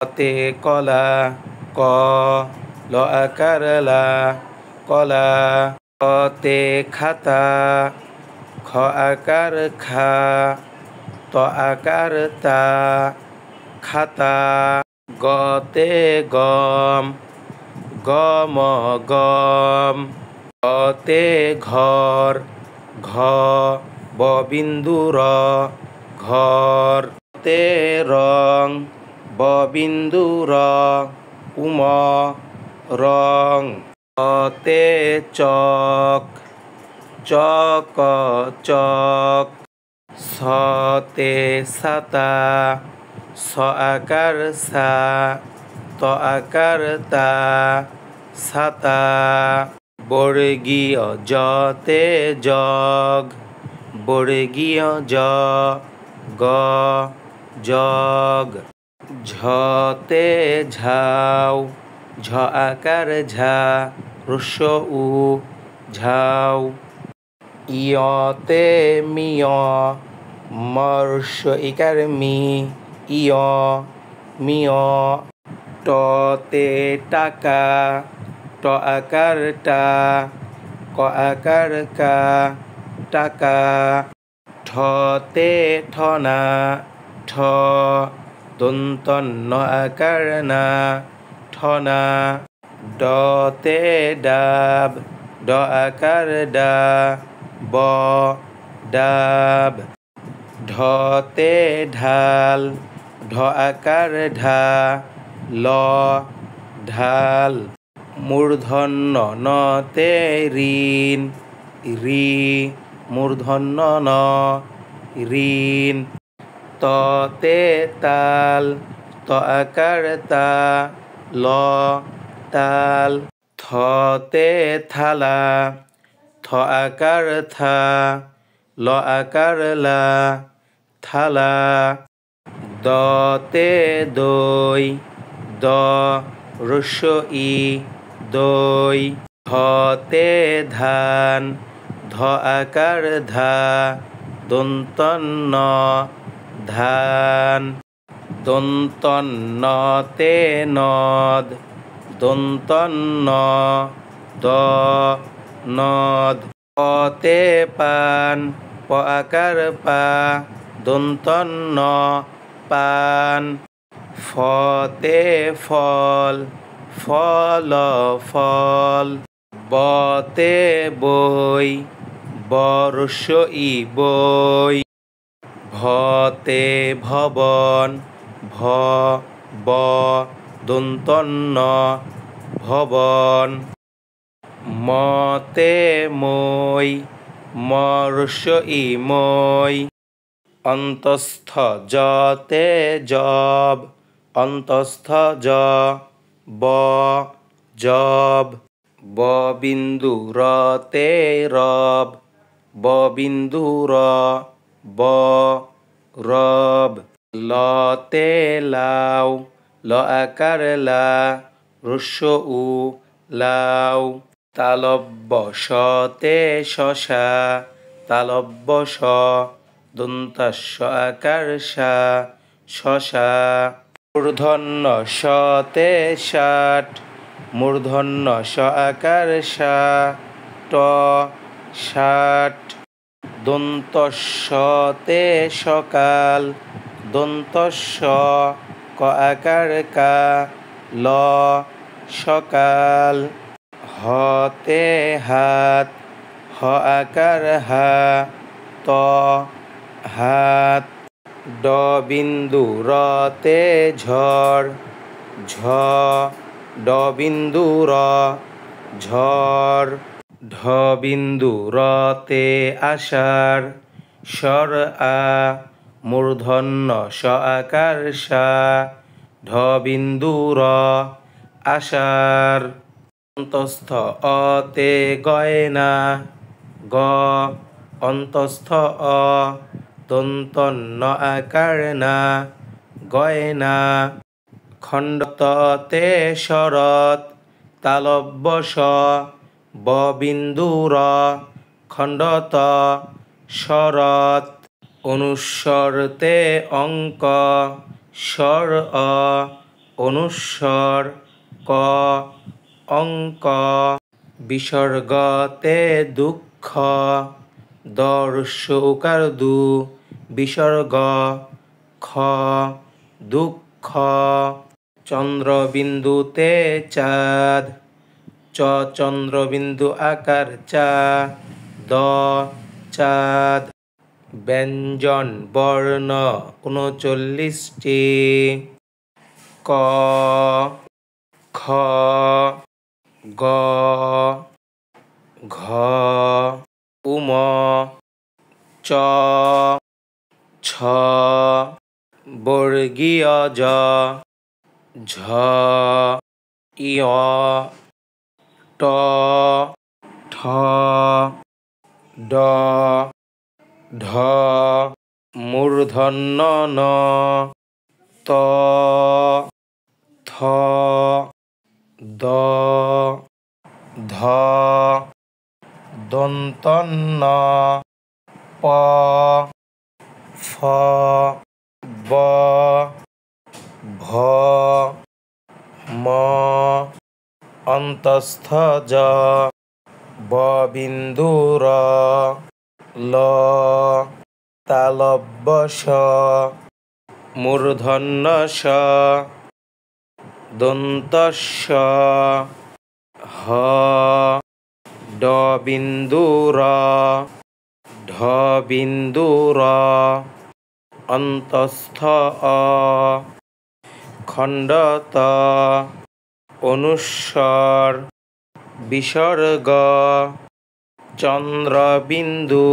তে কলা, ক ল আকার লা, কলা। তে খাতা, খ আকার খা, ত আকার তা, খাতা। গতে গম, গম গম। ঘতে ঘর, ঘ বিন্দু র, ঘর। তে রং, বিন্দু র, উম রং। তে চক, চক চক। তে ছাতা, ছ আকার সা, ত আকার তা, ছাতা। বর্গীয় তে জগ, বর্গীয় জ, গ জগ। ঝতে ঝাউ, ঝ আকার ঝা, উ, ঝাউ। ইয়তে মিয়, ইকার মি, ইয় মিয়। টতে টাকা, ট আকার টা, ক আকার কা, টাকা। ঠতে ঠনা, ঠ দন্ত ন আকার না, ঠনা। ডতে ডাব, ড আকার ডা, ব ডাব। ঢতে ঢাল, ঢ আকার ঢা, ল ঢাল। মূর্ধন্য নতে ঋণ, ঋ মূর্ধন্য ন, ঋণ। ততে তাল, ত আকার তা, ল তাল। থতে থালা, থ আকার থা, ল আকার লা, থালা। দতে দই, দ ই, দই। ধতে ধান, ধ আকার ধা, দন্ত ন, ধান। দন্ত তে নদ, দন্ত ন, দ নদ। পতে পান, প আকার পা, দন্ত ন, পান। ফতে ফল, ফল ফল। বতে বই, ব ই বই। ভতে ভবন, ভ ব দন্ত ন, ভবন। মতে মই, ম ই মই। অন্তস্থ জতে জব, অন্তস্থ জ, ব জব। বিন্দু রতে রব, বিন্দু র, ব রব। লতে লাউ, ল আকার লা, উ, লাউ। তালব্য শতে শশা, তালব্য শ, দন্তাস্য আকার সা, শশা। মূর্ধন্য শতে ষাট, মূর্ধন্য স আকার সা, ট ষাট। দন্তস্বতে সকাল, দন্তস্ব, ক আকার কা, ল সকাল। হতে হাত, হ আকার হা, ত হাত। বিন্দু রতে ঝড়, ঝ বিন্দু র, ঝড়। বিন্দু রতে আষাঢ়, স্বর আ, মূর্ধন্য স আকার সা, বিন্দু র, আষাঢ়। অন্তস্থ অতে গয়না, গ অন্তস্থ অ, দন্ত ন আকার না, গয়না। খণ্ডতে শরৎ, তালব্য স, বিন্দু র, খণ্ডত শরৎ। অনুস্বরতে অঙ্ক, স্বর অ, অনুস্বর ক অঙ্ক বিসর্গতে দুঃখ দর্শ উকার দু বিসর্গ খ দুঃখ চন্দ্রবিন্দুতে চাঁদ চ চন্দ্রবিন্দু আকার চা দ চাঁদ ব্যঞ্জন বর্ণ ৩৯টি ক খ গ ঘ উম চ ছ বর্গীয় জ ঝ ইয় ট ঠ ড ঢ মূর্ধন্য ন ত থ দ ধ দন্তন্য প ফ ব ভ ম অন্তস্থ জ ব বিন্দু র ল তালব্য স মূর্ধন্য স দন্ত স হ ড বিন্দু র ঢ বিন্দু র অন্তস্থ অ খণ্ডত অনুস্বর বিসর্গ চন্দ্রবিন্দু